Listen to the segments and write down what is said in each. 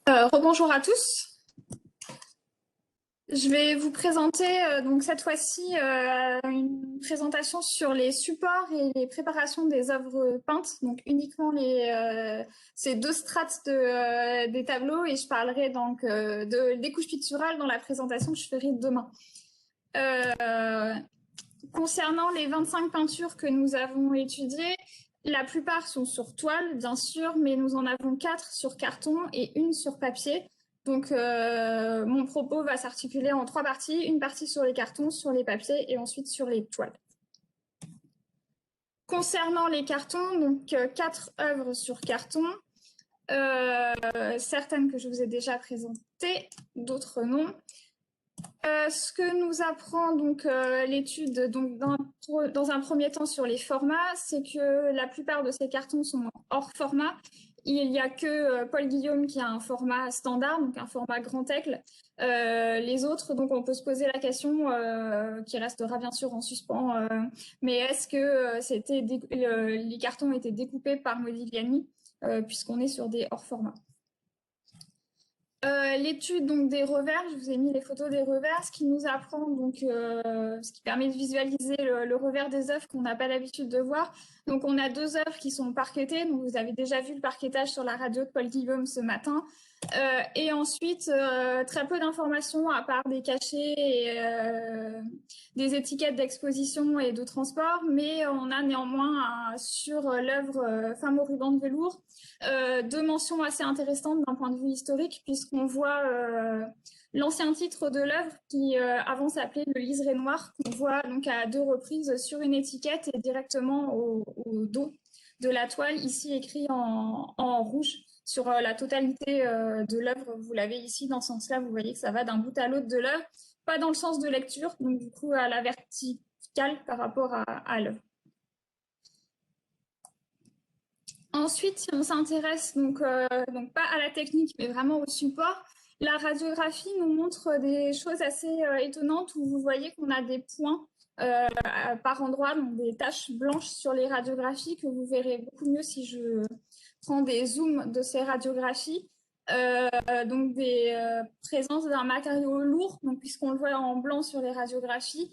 Rebonjour à tous. Je vais vous présenter donc cette fois-ci une présentation sur les supports et les préparations des œuvres peintes, donc uniquement ces deux strates des tableaux, et je parlerai donc des couches picturales dans la présentation que je ferai demain. Concernant les 25 peintures que nous avons étudiées, la plupart sont sur toile, bien sûr, mais nous en avons 4 sur carton et une sur papier. Donc, mon propos va s'articuler en 3 parties. Une partie sur les cartons, sur les papiers et ensuite sur les toiles. Concernant les cartons, donc 4 œuvres sur carton. Certaines que je vous ai déjà présentées, d'autres non. Ce que nous apprend donc l'étude donc dans un premier temps sur les formats, c'est que la plupart de ces cartons sont hors format. Il n'y a que Paul Guillaume qui a un format standard, donc un format grand aigle. Les autres, donc on peut se poser la question qui restera bien sûr en suspens, mais est-ce que les cartons étaient découpés par Modigliani, puisqu'on est sur des hors formats. L'étude donc des revers, je vous ai mis les photos des revers, ce qui nous apprend donc ce qui permet de visualiser le revers des œuvres qu'on n'a pas l'habitude de voir. Donc on a 2 œuvres qui sont parquetées, donc vous avez déjà vu le parquetage sur la radio de Paul Guillaume ce matin. Et ensuite très peu d'informations à part des cachets et des étiquettes d'exposition et de transport, mais on a néanmoins sur l'œuvre Femme au ruban de velours 2 mentions assez intéressantes d'un point de vue historique, puisqu'on voit l'ancien titre de l'œuvre qui avant s'appelait Le liseré noir, qu'on voit donc à 2 reprises sur une étiquette et directement au dos de la toile, ici écrit en rouge sur la totalité de l'œuvre. Vous l'avez ici dans ce sens-là, vous voyez que ça va d'un bout à l'autre de l'œuvre, pas dans le sens de lecture, donc du coup à la verticale par rapport à l'œuvre. Ensuite, si on s'intéresse donc pas à la technique, mais vraiment au support, la radiographie nous montre des choses assez étonnantes où vous voyez qu'on a des points par endroit, donc des taches blanches sur les radiographies que vous verrez beaucoup mieux si je prends des zooms de ces radiographies. Donc des présences d'un matériau lourd, donc puisqu'on le voit en blanc sur les radiographies,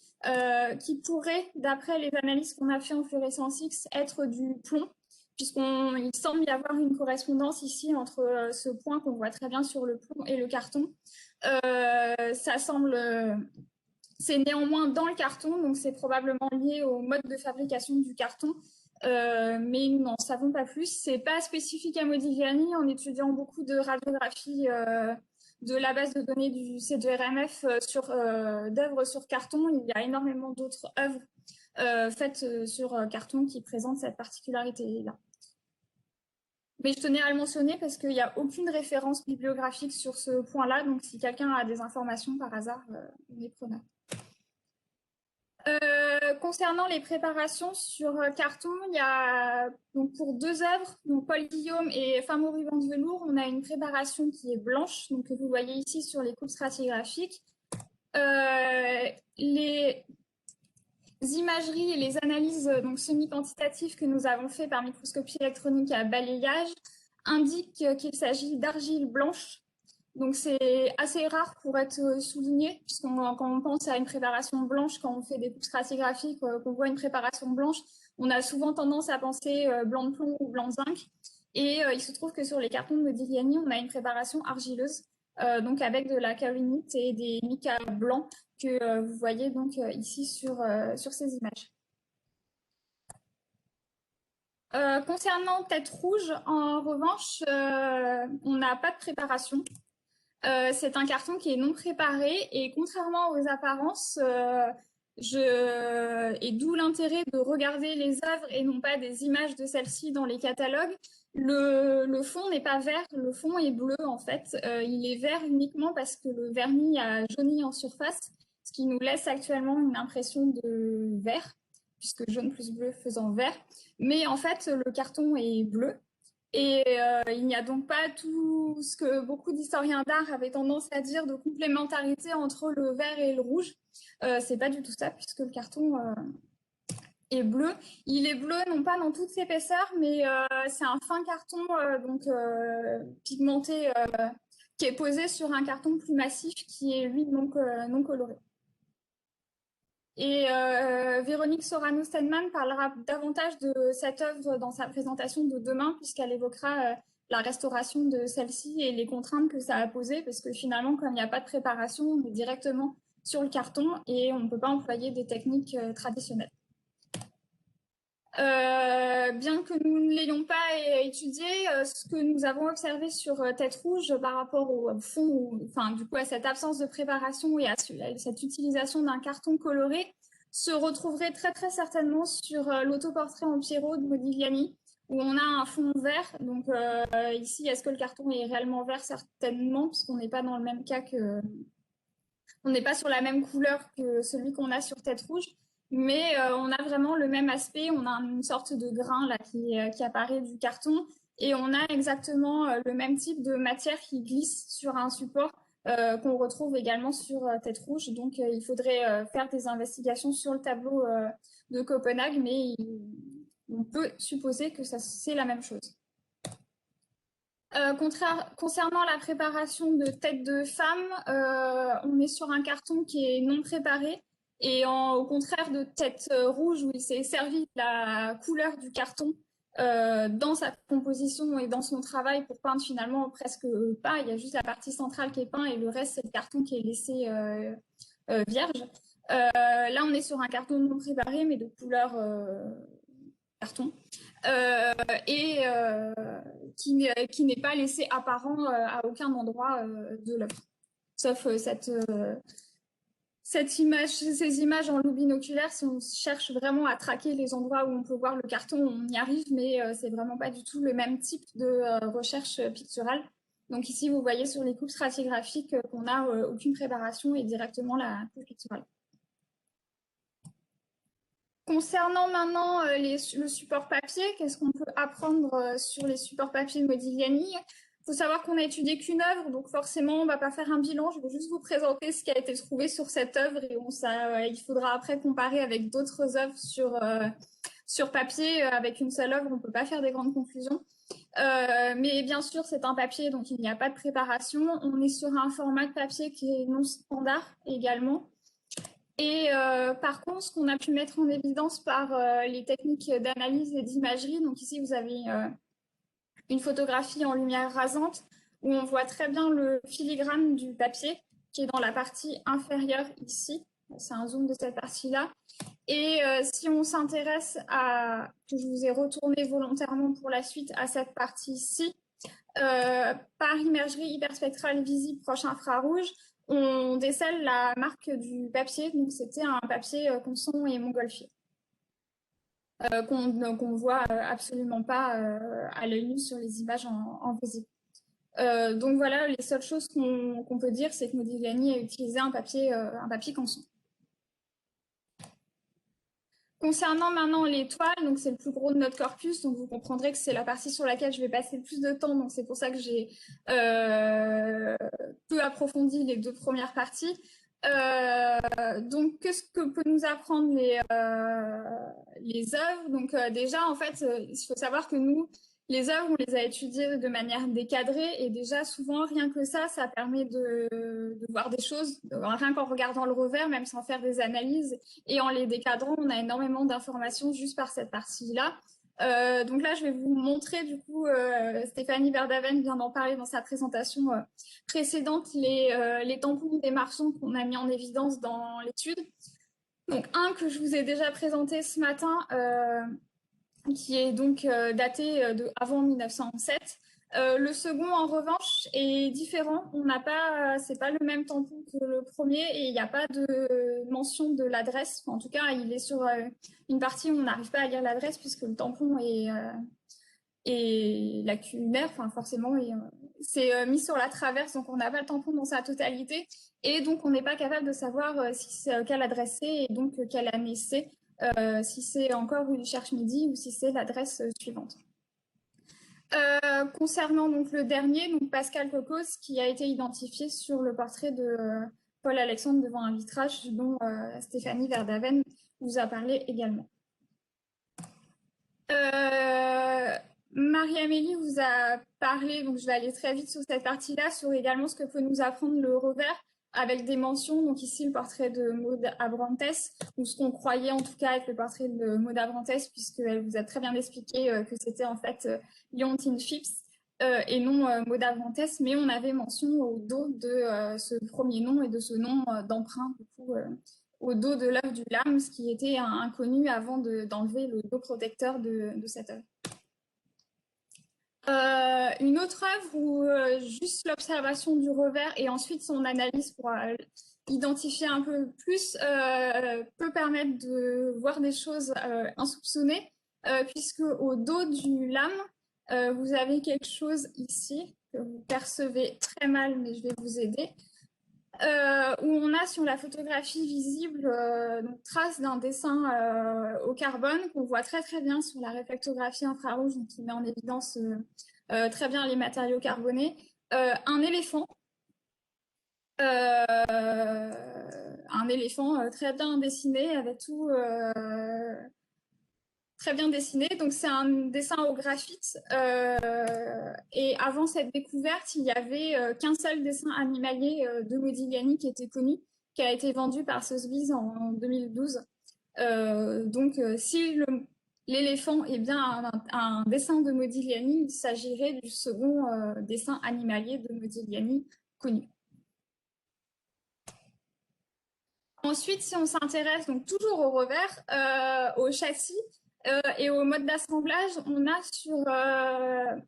qui pourrait, d'après les analyses qu'on a fait en fluorescence X, être du plomb, puisqu'il semble y avoir une correspondance ici entre ce point qu'on voit très bien sur le plomb et le carton. Ça semble, c'est néanmoins dans le carton, donc c'est probablement lié au mode de fabrication du carton, mais nous n'en savons pas plus. C'est pas spécifique à Modigliani. En étudiant beaucoup de radiographie de la base de données du C2RMF d'œuvres sur carton, il y a énormément d'autres œuvres faites sur carton qui présentent cette particularité-là. Mais je tenais à le mentionner parce qu'il n'y a aucune référence bibliographique sur ce point-là, donc si quelqu'un a des informations par hasard, on est preneur. Concernant les préparations sur carton, il y a donc pour 2 œuvres, donc Paul Guillaume et Femme au ruban de velours, on a une préparation qui est blanche, donc que vous voyez ici sur les coupes stratigraphiques. Les imageries et les analyses donc semi-quantitatives que nous avons fait par microscopie électronique à balayage indiquent qu'il s'agit d'argile blanche. Donc c'est assez rare pour être souligné, puisqu'on quand on pense à une préparation blanche, quand on fait des coupes stratigraphiques, qu'on voit une préparation blanche, on a souvent tendance à penser blanc de plomb ou blanc de zinc. Et il se trouve que sur les cartons de Modigliani, on a une préparation argileuse, donc avec de la kaolinite et des micas blancs que vous voyez donc ici sur ces images. Concernant Tête Rouge, en revanche, on n'a pas de préparation. C'est un carton qui est non préparé et contrairement aux apparences, et d'où l'intérêt de regarder les œuvres et non pas des images de celles-ci dans les catalogues, le fond n'est pas vert, le fond est bleu en fait. Il est vert uniquement parce que le vernis a jauni en surface, ce qui nous laisse actuellement une impression de vert, puisque jaune plus bleu faisant vert. Mais en fait, le carton est bleu. Et il n'y a donc pas tout ce que beaucoup d'historiens d'art avaient tendance à dire de complémentarité entre le vert et le rouge. C'est pas du tout ça, puisque le carton est bleu. Il est bleu non pas dans toute ses épaisseurs, mais c'est un fin carton donc pigmenté qui est posé sur un carton plus massif qui est, lui, non coloré. Et Véronique Sorano-Steinman parlera davantage de cette œuvre dans sa présentation de demain, puisqu'elle évoquera la restauration de celle-ci et les contraintes que ça a posées, parce que finalement, comme il n'y a pas de préparation, on est directement sur le carton et on ne peut pas employer des techniques traditionnelles. Bien que nous ne l'ayons pas étudié, ce que nous avons observé sur Tête Rouge par rapport au fond, enfin du coup à cette absence de préparation et à cette utilisation d'un carton coloré, se retrouverait très très certainement sur l'autoportrait en Pierrot de Modigliani, où on a un fond vert. Donc ici, est-ce que le carton est réellement vert? Certainement, puisqu'on n'est pas dans le même cas que, on n'est pas sur la même couleur que celui qu'on a sur Tête Rouge. Mais on a vraiment le même aspect, on a une sorte de grain là qui apparaît du carton et on a exactement le même type de matière qui glisse sur un support qu'on retrouve également sur Tête Rouge. Donc il faudrait faire des investigations sur le tableau de Copenhague, mais on peut supposer que c'est la même chose. Concernant la préparation de tête de femme, on est sur un carton qui est non préparé. Et au contraire de tête rouge, où il s'est servi de la couleur du carton dans sa composition et dans son travail pour peindre finalement presque pas. Il y a juste la partie centrale qui est peinte et le reste, c'est le carton qui est laissé vierge. Là, on est sur un carton non préparé, mais de couleur carton. Et qui n'est pas laissé apparent à aucun endroit de l'œuvre. Sauf cette image, ces images en loupe binoculaire, si on cherche vraiment à traquer les endroits où on peut voir le carton, on y arrive, mais c'est vraiment pas du tout le même type de recherche picturale. Donc ici, vous voyez sur les coupes stratigraphiques qu'on n'a aucune préparation et directement la coupe picturale. Concernant maintenant le support papier, qu'est-ce qu'on peut apprendre sur les supports papier de Modigliani? Il faut savoir qu'on n'a étudié qu'une œuvre, donc forcément, on ne va pas faire un bilan. Je vais juste vous présenter ce qui a été trouvé sur cette œuvre et il faudra après comparer avec d'autres œuvres sur papier. Avec une seule œuvre, on ne peut pas faire des grandes conclusions. Mais bien sûr, c'est un papier, donc il n'y a pas de préparation. On est sur un format de papier qui est non standard également. Et par contre, ce qu'on a pu mettre en évidence par les techniques d'analyse et d'imagerie, donc ici vous avez une photographie en lumière rasante où on voit très bien le filigrane du papier qui est dans la partie inférieure ici. C'est un zoom de cette partie-là. Et si on s'intéresse à, que je vous ai retourné volontairement pour la suite, à cette partie-ci, par imagerie hyperspectrale visible proche infrarouge, on décèle la marque du papier. Donc, c'était un papier Conson et Montgolfier. Qu'on voit absolument pas à l'œil nu sur les images en visible. Donc voilà, les seules choses qu'on peut dire, c'est que Modigliani a utilisé un papier Canson. Concernant maintenant les toiles, donc c'est le plus gros de notre corpus, donc vous comprendrez que c'est la partie sur laquelle je vais passer le plus de temps, donc c'est pour ça que j'ai peu approfondi les deux premières parties. Donc, qu'est-ce que peut nous apprendre les œuvres? Donc, déjà, en fait, il faut savoir que nous, les œuvres, on les a étudiées de manière décadrée et déjà, souvent, rien que ça permet de voir des choses, rien qu'en regardant le revers, même sans faire des analyses et en les décadrant, on a énormément d'informations juste par cette partie-là. Donc là, je vais vous montrer, du coup, Stéphanie Verdaven vient d'en parler dans sa présentation précédente, les tampons des marchands qu'on a mis en évidence dans l'étude. Donc, un que je vous ai déjà présenté ce matin, qui est donc daté de avant 1907. Le second, en revanche, est différent. C'est pas le même tampon que le premier et il n'y a pas de mention de l'adresse. En tout cas, il est sur une partie où on n'arrive pas à lire l'adresse puisque le tampon est lacunaire. Enfin, forcément, c'est mis sur la traverse, donc on n'a pas le tampon dans sa totalité et donc on n'est pas capable de savoir quelle adresse c'est et donc quelle année c'est. Si c'est encore rue du Cherche-Midi ou si c'est l'adresse suivante. Concernant donc le dernier, donc Pascal Cocos, qui a été identifié sur le portrait de Paul Alexandre devant un vitrage dont Stéphanie Verdaven vous a parlé également. Marie-Amélie vous a parlé, donc je vais aller très vite sur cette partie-là, sur également ce que peut nous apprendre le revers, avec des mentions, donc ici le portrait de Maud Abrantes, ou ce qu'on croyait en tout cas être le portrait de Maud Abrantes, puisqu'elle vous a très bien expliqué que c'était en fait Leontine Phipps et non Maud Abrantes, mais on avait mention au dos de ce premier nom et de ce nom d'emprunt, du coup, au dos de l'œuvre du lame, ce qui était inconnu avant d'enlever le dos protecteur de cette œuvre. Une autre œuvre où juste l'observation du revers et ensuite son analyse pour identifier un peu plus peut permettre de voir des choses insoupçonnées, puisque au dos du lame, vous avez quelque chose ici que vous percevez très mal, mais je vais vous aider. Où on a sur la photographie visible donc, trace d'un dessin au carbone qu'on voit très très bien sur la réflectographie infrarouge, donc qui met en évidence très bien les matériaux carbonés. Un éléphant très bien dessiné avec tout très bien dessiné. Donc, c'est un dessin au graphite. Et avant cette découverte, il n'y avait qu'un seul dessin animalier de Modigliani qui était connu, qui a été vendu par Sotheby's en 2012. Donc, si l'éléphant est bien un dessin de Modigliani, il s'agirait du second dessin animalier de Modigliani connu. Ensuite, si on s'intéresse donc toujours au revers, au châssis et au mode d'assemblage, on a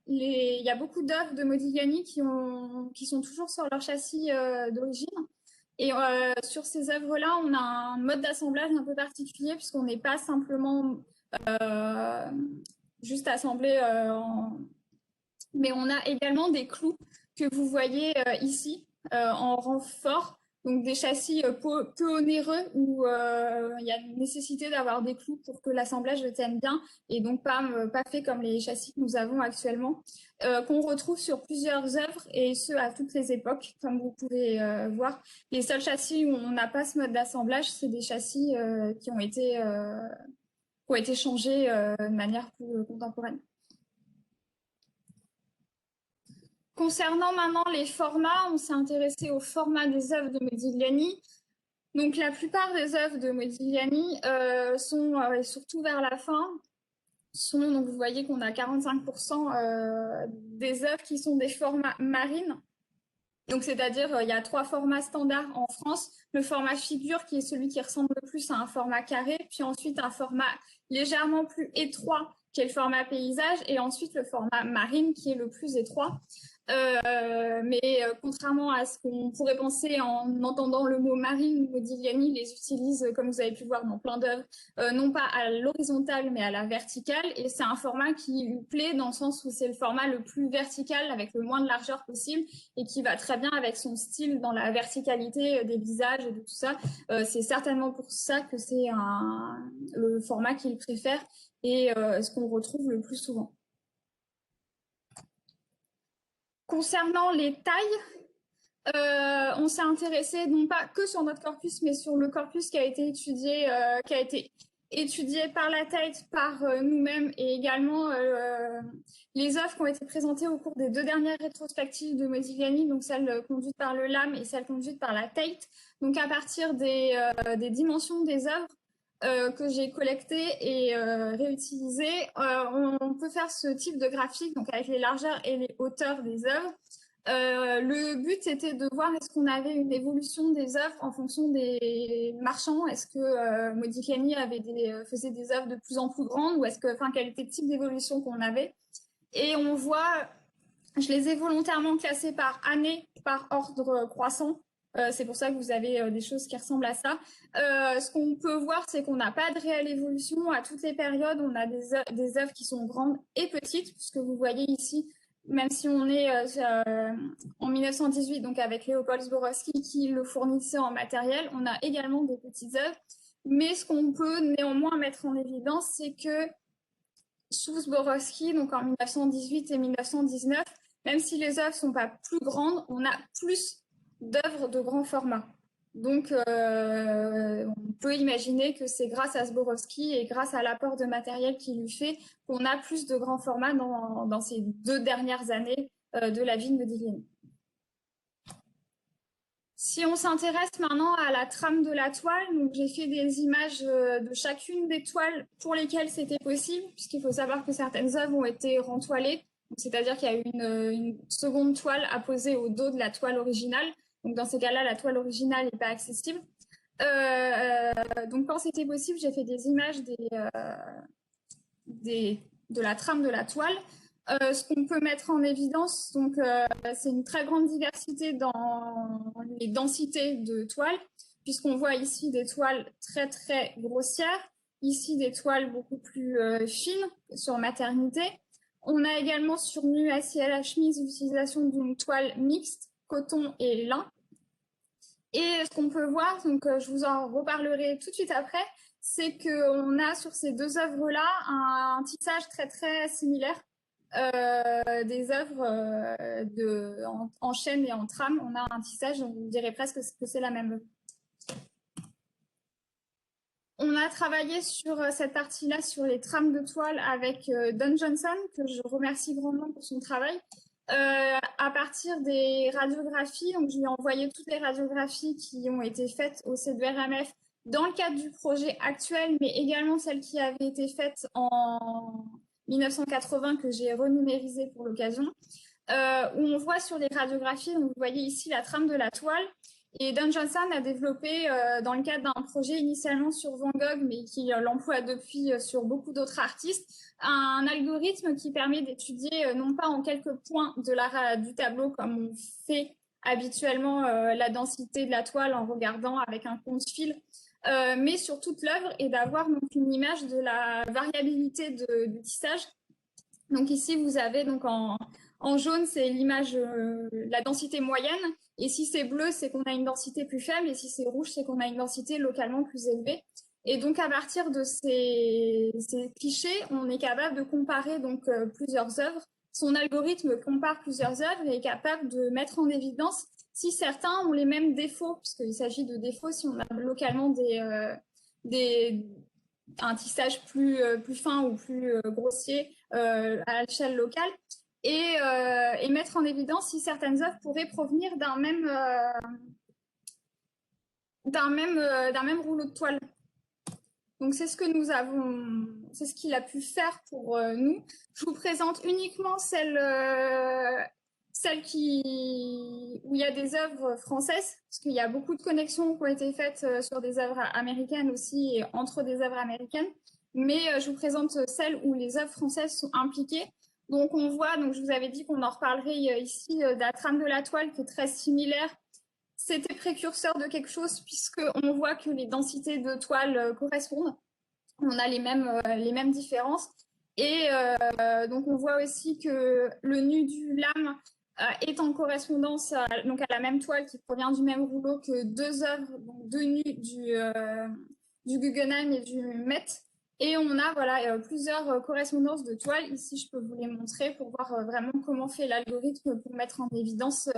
il y a beaucoup d'œuvres de Modigliani qui sont toujours sur leur châssis d'origine. Et sur ces œuvres-là, on a un mode d'assemblage un peu particulier puisqu'on n'est pas simplement euh, juste assemblé mais on a également des clous que vous voyez ici en renfort, donc des châssis peu onéreux où il y a une nécessité d'avoir des clous pour que l'assemblage tienne bien et donc pas fait comme les châssis que nous avons actuellement, qu'on retrouve sur plusieurs œuvres et ce à toutes les époques, comme vous pouvez voir. Les seuls châssis où on n'a pas ce mode d'assemblage, c'est des châssis qui ont été changés de manière plus contemporaine. Concernant maintenant les formats, on s'est intéressé au format des œuvres de Modigliani. Donc la plupart des œuvres de Modigliani sont, et surtout vers la fin, donc vous voyez qu'on a 45% des œuvres qui sont des formats marines. Donc c'est-à-dire il y a 3 formats standards en France. Le format figure qui est celui qui ressemble le plus à un format carré, puis ensuite un format légèrement plus étroit qui est le format paysage, et ensuite le format marine qui est le plus étroit. Mais contrairement à ce qu'on pourrait penser en entendant le mot marine, Modigliani les utilise, comme vous avez pu voir dans plein d'œuvres, non pas à l'horizontale, mais à la verticale. Et c'est un format qui lui plaît dans le sens où c'est le format le plus vertical, avec le moins de largeur possible, et qui va très bien avec son style dans la verticalité des visages et de tout ça. C'est certainement pour ça que c'est le format qu'il préfère et ce qu'on retrouve le plus souvent. Concernant les tailles, on s'est intéressé non pas que sur notre corpus, mais sur le corpus qui a été étudié par la Tate, par nous-mêmes, et également les œuvres qui ont été présentées au cours des 2 dernières rétrospectives de Modigliani, donc celle conduite par le LAM et celle conduite par la Tate. Donc à partir des dimensions des œuvres, que j'ai collecté et réutilisé, on peut faire ce type de graphique, donc avec les largeurs et les hauteurs des œuvres. Le but était de voir est-ce qu'on avait une évolution des œuvres en fonction des marchands. Est-ce que Modigliani faisait des œuvres de plus en plus grandes ou quel était le type d'évolution qu'on avait. Et on voit, je les ai volontairement classés par année, par ordre croissant. C'est pour ça que vous avez des choses qui ressemblent à ça. Ce qu'on peut voir, c'est qu'on n'a pas de réelle évolution. À toutes les périodes, on a des œuvres qui sont grandes et petites, puisque vous voyez ici, même si on est en 1918, donc avec Léopold Zborowski qui le fournissait en matériel, on a également des petites œuvres. Mais ce qu'on peut néanmoins mettre en évidence, c'est que sous Zborowski, donc en 1918 et 1919, même si les œuvres ne sont pas plus grandes, on a plus d'œuvres de grand format. Donc, on peut imaginer que c'est grâce à Zborowski et grâce à l'apport de matériel qu'il lui fait qu'on a plus de grands formats dans ces 2 dernières années de la vie de Modigliani. Si on s'intéresse maintenant à la trame de la toile, donc j'ai fait des images de chacune des toiles pour lesquelles c'était possible, puisqu'il faut savoir que certaines œuvres ont été rentoilées, c'est-à-dire qu'il y a eu une seconde toile à poser au dos de la toile originale. Donc dans ces cas-là, la toile originale n'est pas accessible. Donc quand c'était possible, j'ai fait des images de la trame de la toile. Ce qu'on peut mettre en évidence, donc c'est une très grande diversité dans les densités de toiles, puisqu'on voit ici des toiles très très grossières, ici des toiles beaucoup plus fines sur maternité. On a également sur nu à ciel à chemise l'utilisation d'une toile mixte, coton et lin. Et ce qu'on peut voir, donc je vous en reparlerai tout de suite après, c'est qu'on a sur ces deux œuvres-là un tissage très très similaire des œuvres en chaîne et en trame. On a un tissage, on dirait presque que c'est la même œuvre. On a travaillé sur cette partie-là, sur les trames de toile avec Don Johnson, que je remercie grandement pour son travail. À partir des radiographies, donc je lui ai envoyé toutes les radiographies qui ont été faites au C2RMF dans le cadre du projet actuel, mais également celles qui avaient été faites en 1980 que j'ai renumérisées pour l'occasion, où on voit sur les radiographies, donc vous voyez ici la trame de la toile, et Don Johnson a développé, dans le cadre d'un projet initialement sur Van Gogh, mais qui l'emploie depuis sur beaucoup d'autres artistes, un algorithme qui permet d'étudier, non pas en quelques points du tableau, comme on fait habituellement la densité de la toile en regardant avec un compte-fil, mais sur toute l'œuvre et d'avoir donc une image de la variabilité du tissage. Donc ici, vous avez donc en jaune, c'est l'image, la densité moyenne. Et si c'est bleu, c'est qu'on a une densité plus faible. Et si c'est rouge, c'est qu'on a une densité localement plus élevée. Et donc, à partir de ces clichés, on est capable de comparer donc plusieurs œuvres. Son algorithme compare plusieurs œuvres et est capable de mettre en évidence si certains ont les mêmes défauts, puisqu'il s'agit de défauts si on a localement des, un tissage plus fin ou plus grossier à l'échelle locale et mettre en évidence si certaines œuvres pourraient provenir d'un même rouleau de toile. Donc c'est ce que nous avons, c'est ce qu'il a pu faire pour nous. Je vous présente uniquement celles où il y a des œuvres françaises, parce qu'il y a beaucoup de connexions qui ont été faites sur des œuvres américaines aussi et entre des œuvres américaines. Mais je vous présente celles où les œuvres françaises sont impliquées. Donc on voit, donc je vous avais dit qu'on en reparlerait ici de la trame de la toile qui est très similaire. C'était précurseur de quelque chose puisqu'on voit que les densités de toile correspondent. On a les mêmes différences. Et donc on voit aussi que le nu du lame est en correspondance donc à la même toile qui provient du même rouleau que deux œuvres, donc deux nus du Guggenheim et du Met. Et on a voilà, plusieurs correspondances de toiles. Ici, je peux vous les montrer pour voir vraiment comment fait l'algorithme pour mettre en évidence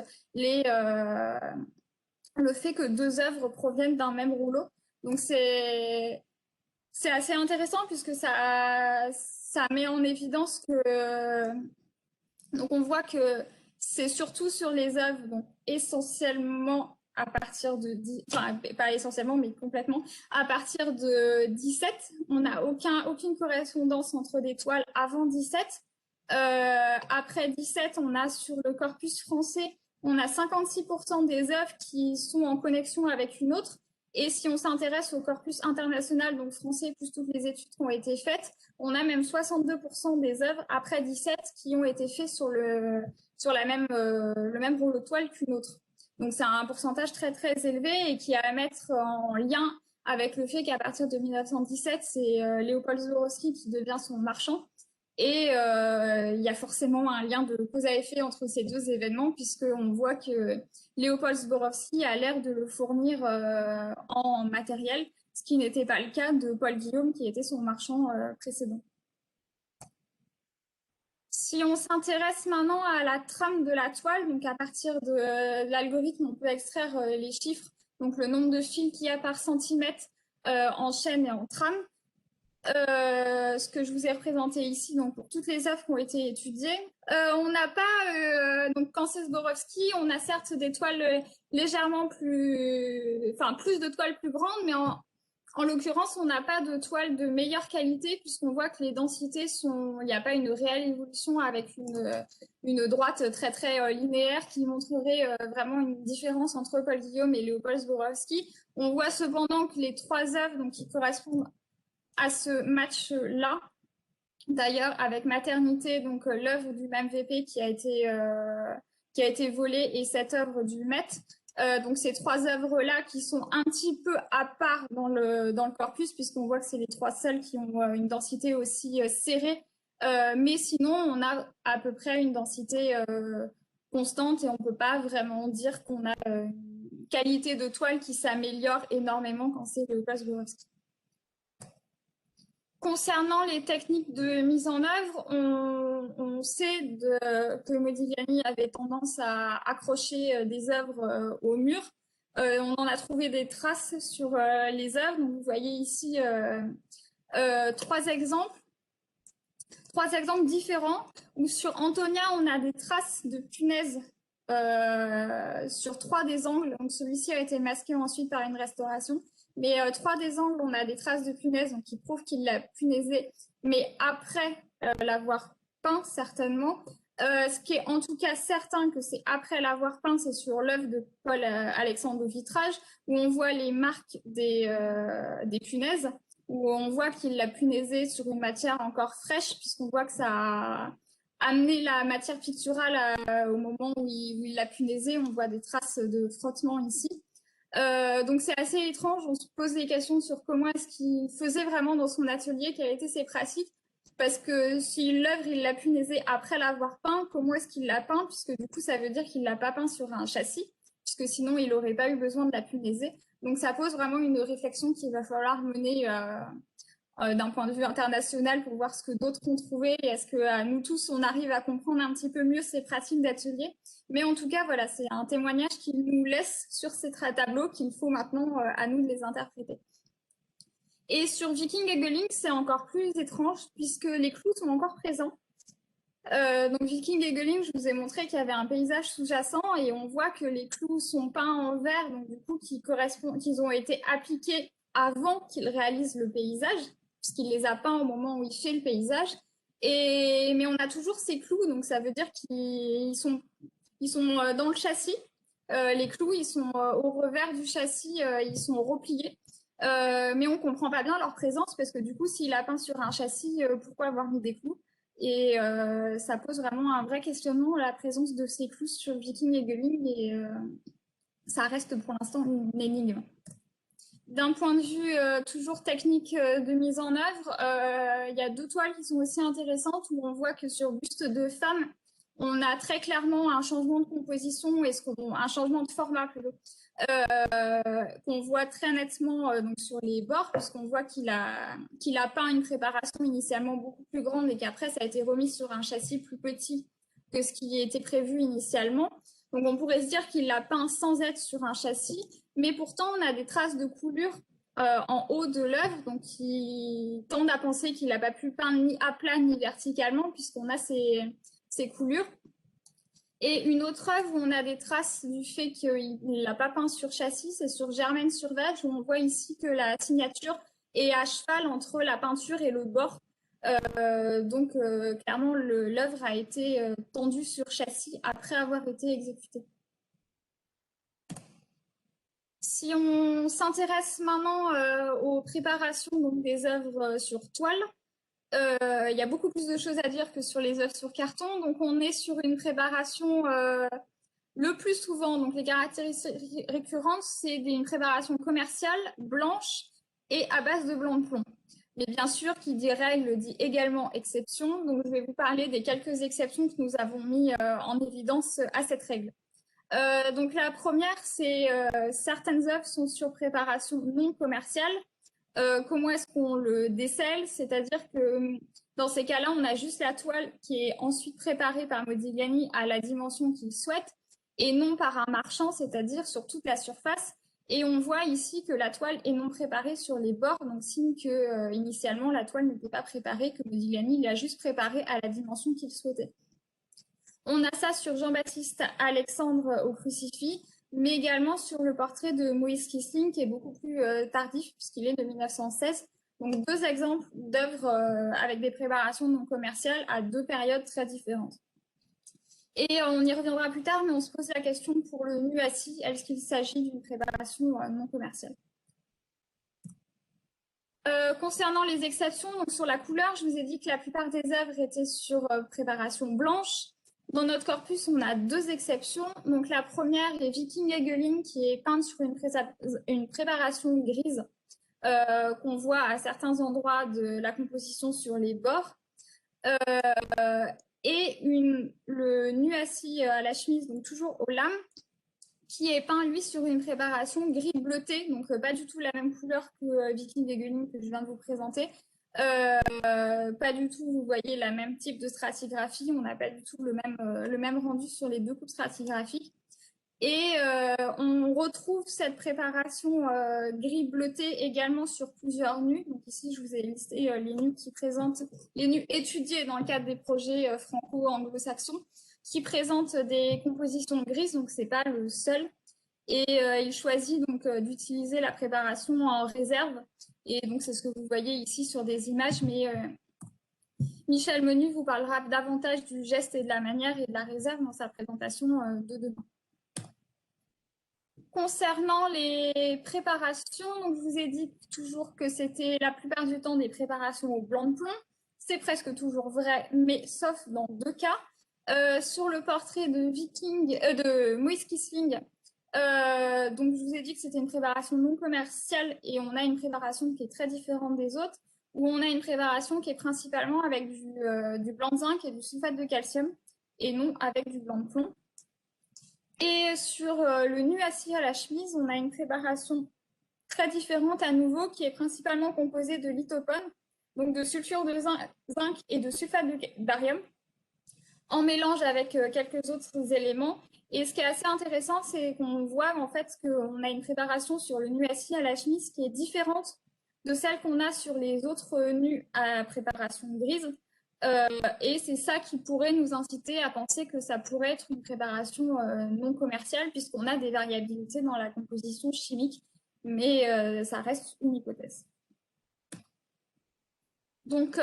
le fait que deux œuvres proviennent d'un même rouleau. Donc c'est assez intéressant puisque ça met en évidence que donc on voit que c'est surtout sur les œuvres donc essentiellement à partir de enfin pas essentiellement mais complètement à partir de 17, on n'a aucune correspondance entre des toiles avant 17. Après 17, on a sur le corpus français, on a 56% des œuvres qui sont en connexion avec une autre. Et si on s'intéresse au corpus international, donc français, plus toutes les études qui ont été faites, on a même 62% des œuvres après 17 qui ont été faites sur le même rouleau de toile qu'une autre. Donc c'est un pourcentage très très élevé et qui est à mettre en lien avec le fait qu'à partir de 1917, c'est Léopold Zborowski qui devient son marchand. Et il y a forcément un lien de cause à effet entre ces deux événements, puisqu'on voit que Léopold Zborowski a l'air de le fournir en matériel, ce qui n'était pas le cas de Paul Guillaume, qui était son marchand précédent. Si on s'intéresse maintenant à la trame de la toile, donc à partir de l'algorithme, on peut extraire les chiffres donc le nombre de fils qu'il y a par centimètre en chaîne et en trame. Ce que je vous ai représenté ici, donc pour toutes les œuvres qui ont été étudiées. On n'a pas, donc quand c'est Sborowski, on a certes des toiles légèrement plus, enfin plus de toiles plus grandes, mais en l'occurrence, on n'a pas de toile de meilleure qualité puisqu'on voit que les densités sont, il n'y a pas une réelle évolution avec une droite très très linéaire qui montrerait vraiment une différence entre Paul Guillaume et Léopold Sborowski. On voit cependant que les trois œuvres, donc qui correspondent à ce match-là, d'ailleurs avec Maternité, donc l'œuvre du même VP qui a été volée et cette œuvre du Met. Donc ces trois œuvres-là qui sont un petit peu à part dans le corpus, puisqu'on voit que c'est les trois seules qui ont une densité aussi serrée. Mais sinon, on a à peu près une densité constante et on ne peut pas vraiment dire qu'on a une qualité de toile qui s'améliore énormément quand c'est le Sborowski. Concernant les techniques de mise en œuvre, on sait que Modigliani avait tendance à accrocher des œuvres au mur. On en a trouvé des traces sur les œuvres. Donc, vous voyez ici trois exemples différents où sur Antonia, on a des traces de punaises sur trois des angles. Donc, celui-ci a été masqué ensuite par une restauration. Mais trois des angles, on a des traces de punaise, donc qui prouvent qu'il l'a punaisé, mais après l'avoir peint, certainement. Ce qui est en tout cas certain que c'est après l'avoir peint, c'est sur l'œuvre de Paul Alexandre au vitrage, où on voit les marques des punaises, où on voit qu'il l'a punaisé sur une matière encore fraîche, puisqu'on voit que ça a amené la matière picturale au moment où il l'a punaisé. On voit des traces de frottement ici. Donc c'est assez étrange, on se pose des questions sur comment est-ce qu'il faisait vraiment dans son atelier, quelles étaient ses pratiques, parce que si l'œuvre il l'a punaisé après l'avoir peint, comment est-ce qu'il l'a peint, puisque du coup ça veut dire qu'il l'a pas peint sur un châssis, puisque sinon il n'aurait pas eu besoin de la punaiser. Donc ça pose vraiment une réflexion qu'il va falloir mener d'un point de vue international pour voir ce que d'autres ont trouvé et est-ce que nous tous on arrive à comprendre un petit peu mieux ces pratiques d'atelier. Mais en tout cas, voilà, c'est un témoignage qu'il nous laisse sur ces tableaux qu'il faut maintenant à nous de les interpréter. Et sur Viking et Gölling, c'est encore plus étrange puisque les clous sont encore présents. Donc Viking et Gölling, je vous ai montré qu'il y avait un paysage sous-jacent et on voit que les clous sont peints en vert, donc du coup qu'ils ont été appliqués avant qu'ils réalisent le paysage, puisqu'il les a peints au moment où il fait le paysage. Mais on a toujours ces clous, donc ça veut dire qu'ils sont dans le châssis. Les clous, ils sont au revers du châssis, ils sont repliés. Mais on ne comprend pas bien leur présence parce que du coup, s'il a peint sur un châssis, pourquoi avoir mis des clous? Et ça pose vraiment un vrai questionnement, la présence de ces clous sur Viking et Gölling, et ça reste pour l'instant une énigme. D'un point de vue toujours technique de mise en œuvre, il y a deux toiles qui sont aussi intéressantes où on voit que sur buste de femme, on a très clairement un changement de composition et un changement de format plutôt, qu'on voit très nettement donc sur les bords, puisqu'on voit qu'il a peint une préparation initialement beaucoup plus grande et qu'après ça a été remis sur un châssis plus petit que ce qui était prévu initialement. Donc on pourrait se dire qu'il l'a peint sans être sur un châssis, mais pourtant on a des traces de coulure en haut de l'œuvre, donc qui tendent à penser qu'il n'a pas pu peindre ni à plat ni verticalement, puisqu'on a ces coulures. Et une autre œuvre où on a des traces du fait qu'il ne l'a pas peint sur châssis, c'est sur Germaine-sur-Verge, où on voit ici que la signature est à cheval entre la peinture et le bord. Donc clairement, l'œuvre a été tendue sur châssis après avoir été exécutée. Si on s'intéresse maintenant aux préparations donc, des œuvres sur toile, il y a beaucoup plus de choses à dire que sur les œuvres sur carton. Donc on est sur une préparation le plus souvent, donc les caractéristiques récurrentes, c'est une préparation commerciale, blanche et à base de blanc de plomb. Mais bien sûr, qui dit règle dit également exception. Donc je vais vous parler des quelques exceptions que nous avons mis en évidence à cette règle. Donc la première, c'est certaines œuvres sont sur préparation non commerciale. Comment est-ce qu'on le décèle? C'est-à-dire que dans ces cas-là, on a juste la toile qui est ensuite préparée par Modigliani à la dimension qu'il souhaite et non par un marchand, c'est-à-dire sur toute la surface. Et on voit ici que la toile est non préparée sur les bords, donc signe que initialement la toile n'était pas préparée, que Modigliani l'a juste préparée à la dimension qu'il souhaitait. On a ça sur Jean-Baptiste Alexandre au crucifix, mais également sur le portrait de Moïse Kissling, qui est beaucoup plus tardif, puisqu'il est de 1916. Donc deux exemples d'œuvres avec des préparations non commerciales à deux périodes très différentes. Et on y reviendra plus tard, mais on se pose la question pour le nu assis, est-ce qu'il s'agit d'une préparation non commerciale? Concernant les exceptions, donc sur la couleur, je vous ai dit que la plupart des œuvres étaient sur préparation blanche. Dans notre corpus, on a deux exceptions. Donc la première est Viking Egeling, qui est peinte sur une préparation grise qu'on voit à certains endroits de la composition sur les bords. Et le nu assis à la chemise, donc toujours aux lames, qui est peint, lui, sur une préparation gris bleuté, donc pas du tout la même couleur que Viking Egeling que je viens de vous présenter. Pas du tout, vous voyez, la même type de stratigraphie. On n'a pas du tout le même rendu sur les deux coupes stratigraphiques. Et on retrouve cette préparation gris bleuté également sur plusieurs nus. Donc ici, je vous ai listé les nus qui présentent, les nus étudiés dans le cadre des projets franco-anglo-saxons, qui présentent des compositions grises, donc c'est pas le seul. Et il choisit donc d'utiliser la préparation en réserve. Et donc c'est ce que vous voyez ici sur des images, mais Michel Menu vous parlera davantage du geste et de la manière et de la réserve dans sa présentation de demain. Concernant les préparations, donc je vous ai dit toujours que c'était la plupart du temps des préparations au blanc de plomb. C'est presque toujours vrai, mais sauf dans deux cas. Sur le portrait de Moïse Kissling, donc je vous ai dit que c'était une préparation non commerciale et on a une préparation qui est très différente des autres, où on a une préparation qui est principalement avec du blanc de zinc et du sulfate de calcium et non avec du blanc de plomb. Et sur le nu assis à la chemise, on a une préparation très différente à nouveau qui est principalement composée de lithopone, donc de sulfure de zinc et de sulfate de barium, en mélange avec quelques autres éléments. Et ce qui est assez intéressant, c'est qu'on voit en fait qu'on a une préparation sur le nu assis à la chemise qui est différente de celle qu'on a sur les autres nus à préparation grise. Et c'est ça qui pourrait nous inciter à penser que ça pourrait être une préparation non commerciale, puisqu'on a des variabilités dans la composition chimique, mais ça reste une hypothèse. Donc,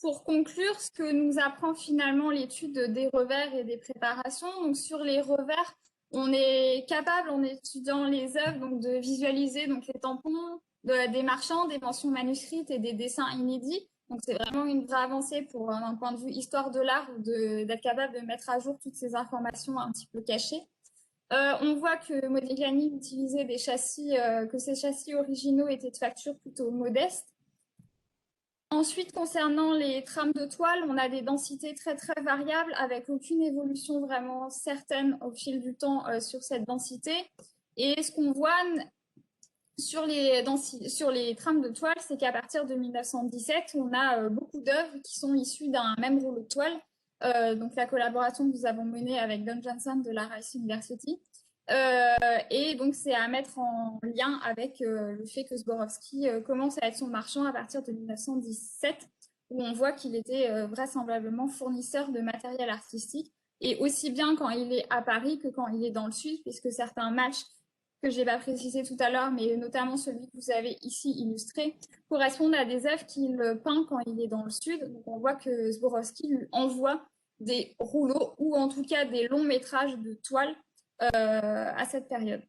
pour conclure, ce que nous apprend finalement l'étude des revers et des préparations, donc sur les revers, on est capable, en étudiant les œuvres, donc de visualiser donc, les tampons des marchands, des mentions manuscrites et des dessins inédits. Donc c'est vraiment une vraie avancée pour un point de vue histoire de l'art d'être capable de mettre à jour toutes ces informations un petit peu cachées. On voit que Modigliani utilisait des châssis, que ces châssis originaux étaient de facture plutôt modeste. Ensuite, concernant les trames de toile, on a des densités très très variables avec aucune évolution vraiment certaine au fil du temps sur cette densité. Et ce qu'on voit sur les trames de toile, c'est qu'à partir de 1917, on a beaucoup d'œuvres qui sont issues d'un même rouleau de toile. Donc la collaboration que nous avons menée avec Don Johnson de la Rice University. Et donc c'est à mettre en lien avec le fait que Sborowski commence à être son marchand à partir de 1917, où on voit qu'il était vraisemblablement fournisseur de matériel artistique, et aussi bien quand il est à Paris que quand il est dans le sud, puisque certains matchs que je n'ai pas précisé tout à l'heure, mais notamment celui que vous avez ici illustré, correspondent à des œuvres qu'il peint quand il est dans le sud. Donc on voit que Sborowski lui envoie des rouleaux ou en tout cas des longs métrages de toile à cette période.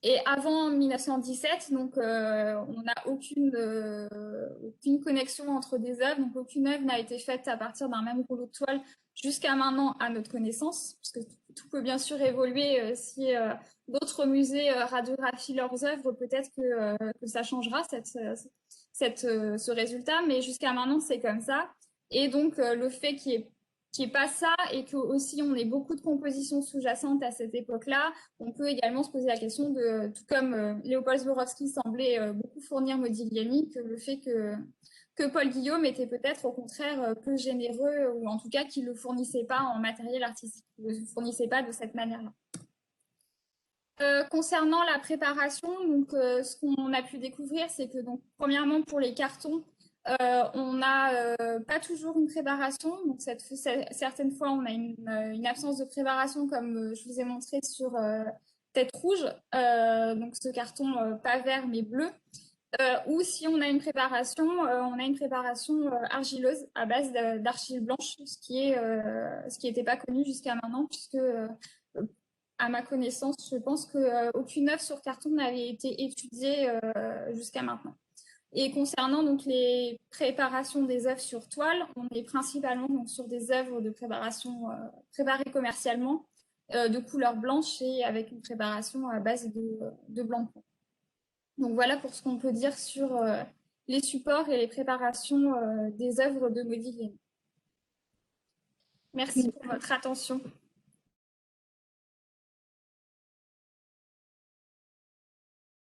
Et avant 1917, donc, on n'a aucune connexion entre des œuvres, donc aucune œuvre n'a été faite à partir d'un même rouleau de toile jusqu'à maintenant à notre connaissance, parce que tout peut bien sûr évoluer si d'autres musées radiographient leurs œuvres, peut-être que ça changera ce résultat, mais jusqu'à maintenant c'est comme ça. Et donc le fait qu'il n'y ait pas ça et qu'aussi on ait beaucoup de compositions sous-jacentes à cette époque-là, on peut également se poser la question de, tout comme Léopold Sborowski semblait beaucoup fournir Modigliani, que le fait que Paul Guillaume était peut-être au contraire peu généreux, ou en tout cas qu'il ne le fournissait pas en matériel artistique, ne le fournissait pas de cette manière-là. Concernant la préparation, donc, ce qu'on a pu découvrir, c'est que donc, premièrement pour les cartons, on n'a pas toujours une préparation. Donc certaines fois, on a une absence de préparation, comme je vous ai montré sur tête rouge. Donc ce carton pas vert mais bleu. Ou si on a une préparation argileuse à base d'argile blanche, ce qui n'était pas connu jusqu'à maintenant, puisque à ma connaissance, je pense qu'aucune œuvre sur carton n'avait été étudiée jusqu'à maintenant. Et concernant donc les préparations des œuvres sur toile, on est principalement donc, sur des œuvres de préparation préparées commercialement de couleur blanche et avec une préparation à base de blanc de plomb. Donc voilà pour ce qu'on peut dire sur les supports et les préparations des œuvres de Modigliani. Merci pour votre attention.